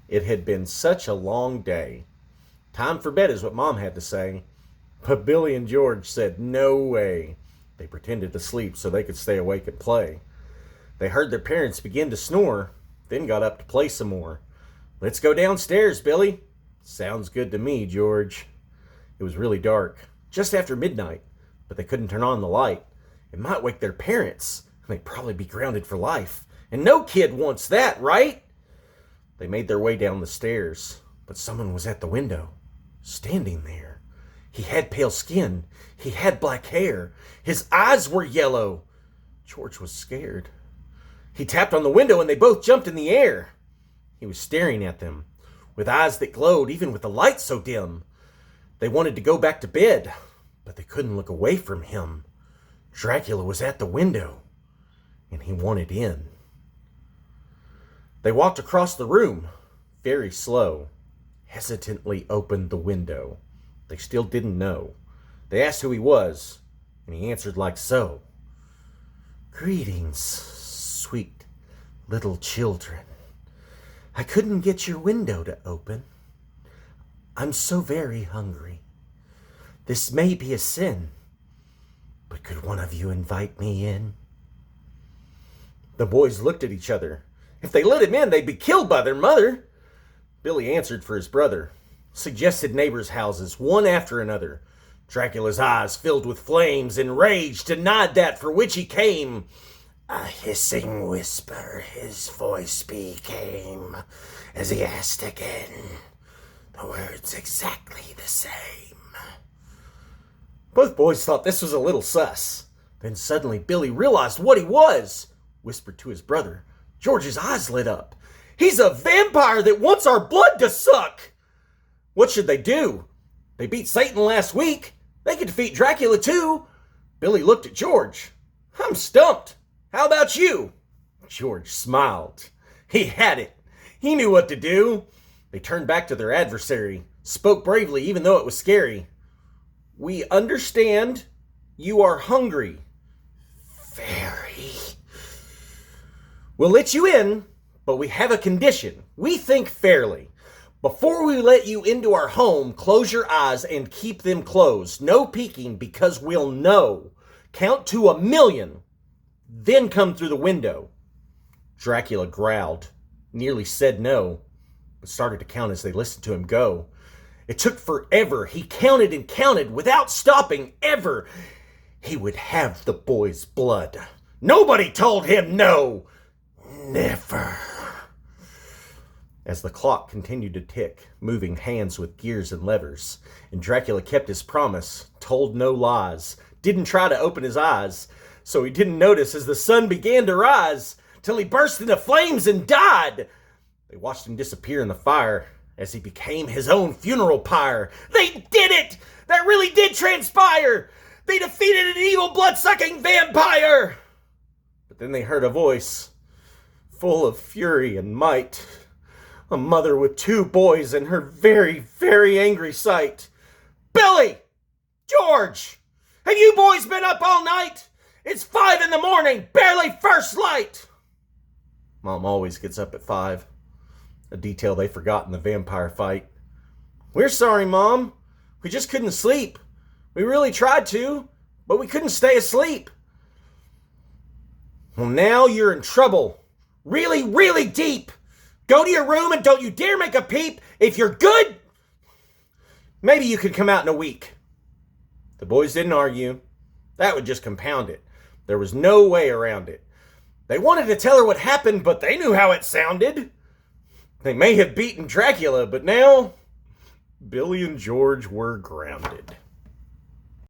It had been such a long day. Time for bed is what Mom had to say. But Billy and George said no way. They pretended to sleep so they could stay awake and play. They heard their parents begin to snore, then got up to play some more. "Let's go downstairs, Billy." "Sounds good to me, George." It was really dark, just after midnight, but they couldn't turn on the light. It might wake their parents, and they'd probably be grounded for life. And no kid wants that, right? They made their way down the stairs, but someone was at the window, standing there. He had pale skin. He had black hair. His eyes were yellow. George was scared. He tapped on the window and they both jumped in the air. He was staring at them, with eyes that glowed even with the light so dim. They wanted to go back to bed, but they couldn't look away from him. Dracula was at the window, and he wanted in. They walked across the room, very slow, hesitantly opened the window. They still didn't know. They asked who he was, and he answered like so. "Greetings, sweet little children. I couldn't get your window to open. I'm so very hungry. This may be a sin, but could one of you invite me in?" The boys looked at each other. If they let him in, they'd be killed by their mother. Billy answered for his brother, suggested neighbors' houses, one after another. Dracula's eyes filled with flames and rage denied that for which he came. A hissing whisper his voice became as he asked again, the words exactly the same. Both boys thought this was a little sus. Then suddenly Billy realized what he was, whispered to his brother. George's eyes lit up. "He's a vampire that wants our blood to suck!" What should they do? They beat Satan last week. They could defeat Dracula too. Billy looked at George. "I'm stumped. How about you?" George smiled. He had it. He knew what to do. They turned back to their adversary, spoke bravely even though it was scary. "We understand you are hungry." "Very." "We'll let you in, but we have a condition. We think fairly. Before we let you into our home, close your eyes and keep them closed. No peeking because we'll know. Count to 1,000,000. Then come through the window." Dracula growled, nearly said no, but started to count as they listened to him go. It took forever. He counted and counted without stopping ever. He would have the boy's blood. Nobody told him no. Never. As the clock continued to tick, moving hands with gears and levers, and Dracula kept his promise, told no lies, didn't try to open his eyes, so he didn't notice as the sun began to rise, till he burst into flames and died. They watched him disappear in the fire as he became his own funeral pyre. They did it! That really did transpire! They defeated an evil blood-sucking vampire! But then they heard a voice, full of fury and might. A mother with 2 boys and her very, very angry sight. "Billy! George! Have you boys been up all night? It's 5 a.m, barely first light!" Mom always gets up at 5. A detail they forgot in the vampire fight. "We're sorry, Mom. We just couldn't sleep. We really tried to, but we couldn't stay asleep." "Well, now you're in trouble. Really, really deep. Go to your room and don't you dare make a peep. If you're good, maybe you could come out in a week." The boys didn't argue. That would just compound it. There was no way around it. They wanted to tell her what happened, but they knew how it sounded. They may have beaten Dracula, but now Billy and George were grounded.